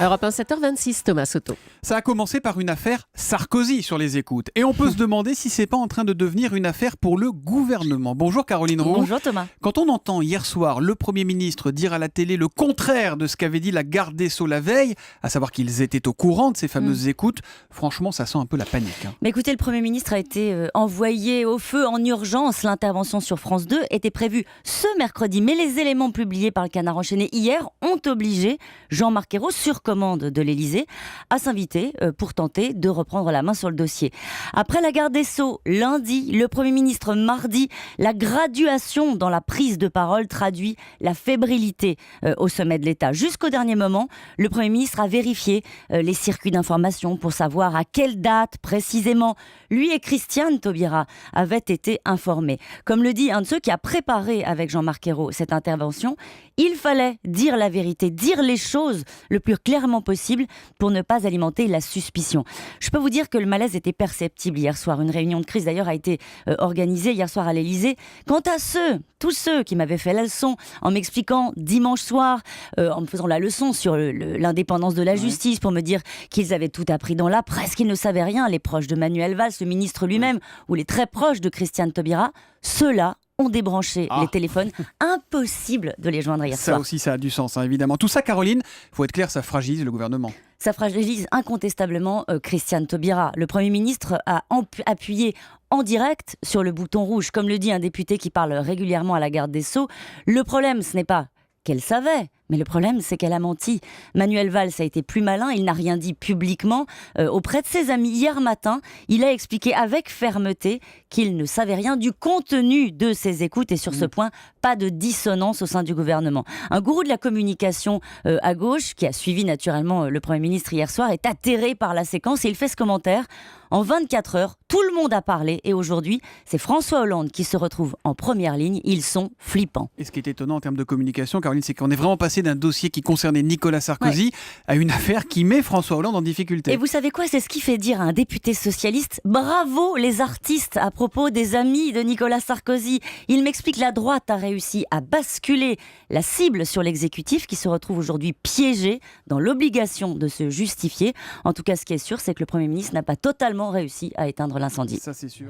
Europe 1, 7h26, Thomas Soto. Ça a commencé par une affaire Sarkozy sur les écoutes. Et on peut se demander si c'est pas en train de devenir une affaire pour le gouvernement. Bonjour Caroline Roux. Bonjour Thomas. Quand on entend hier soir le Premier ministre dire à la télé le contraire de ce qu'avait dit la garde des Sceaux la veille, à savoir qu'ils étaient au courant de ces fameuses écoutes, franchement ça sent un peu la panique. Mais écoutez, le Premier ministre a été envoyé au feu en urgence. L'intervention sur France 2 était prévue ce mercredi. Mais les éléments publiés par le Canard enchaîné hier ont obligé Jean-Marc Ayrault, sur commande de l'Élysée, à s'inviter pour tenter de reprendre la main sur le dossier. Après la garde des Sceaux, lundi, le Premier ministre, mardi, la graduation dans la prise de parole traduit la fébrilité au sommet de l'État. Jusqu'au dernier moment, le Premier ministre a vérifié les circuits d'information pour savoir à quelle date précisément lui et Christiane Taubira avaient été informés. Comme le dit un de ceux qui a préparé avec Jean-Marc Ayrault cette intervention, il fallait dire la vérité, dire les choses le plus clairement possible pour ne pas alimenter la suspicion. Je peux vous dire que le malaise était perceptible hier soir. Une réunion de crise d'ailleurs a été organisée hier soir à l'Élysée. Quant à tous ceux qui m'avaient fait la leçon en m'expliquant dimanche soir, en me faisant la leçon sur l'indépendance de la justice, pour me dire qu'ils avaient tout appris dans la presse, qu'ils ne savaient rien, les proches de Manuel Valls, le ministre lui-même, ou les très proches de Christiane Taubira, ceux-là ont débranché les téléphones. Impossible de les joindre hier soir. Ça aussi, ça a du sens, hein, évidemment. Tout ça, Caroline, il faut être clair, ça fragilise le gouvernement. Ça fragilise incontestablement Christiane Taubira. Le Premier ministre a appuyé en direct sur le bouton rouge. Comme le dit un député qui parle régulièrement à la garde des Sceaux, le problème, ce n'est pas qu'elle savait, mais le problème, c'est qu'elle a menti. Manuel Valls a été plus malin, il n'a rien dit publiquement. Auprès de ses amis, hier matin, il a expliqué avec fermeté qu'il ne savait rien du contenu de ses écoutes et sur ce point, pas de dissonance au sein du gouvernement. Un gourou de la communication à gauche, qui a suivi naturellement le Premier ministre hier soir, est atterré par la séquence et il fait ce commentaire. En 24 heures, tout le monde a parlé et aujourd'hui, c'est François Hollande qui se retrouve en première ligne. Ils sont flippants. Et ce qui est étonnant en termes de communication, Caroline, c'est qu'on est vraiment passé d'un dossier qui concernait Nicolas Sarkozy à une affaire qui met François Hollande en difficulté. Et vous savez quoi? C'est ce qui fait dire à un député socialiste « Bravo les artistes » à propos des amis de Nicolas Sarkozy. Il m'explique que la droite a réussi à basculer la cible sur l'exécutif qui se retrouve aujourd'hui piégé dans l'obligation de se justifier. En tout cas, ce qui est sûr, c'est que le Premier ministre n'a pas totalement réussi à éteindre l'incendie. Ça, c'est sûr.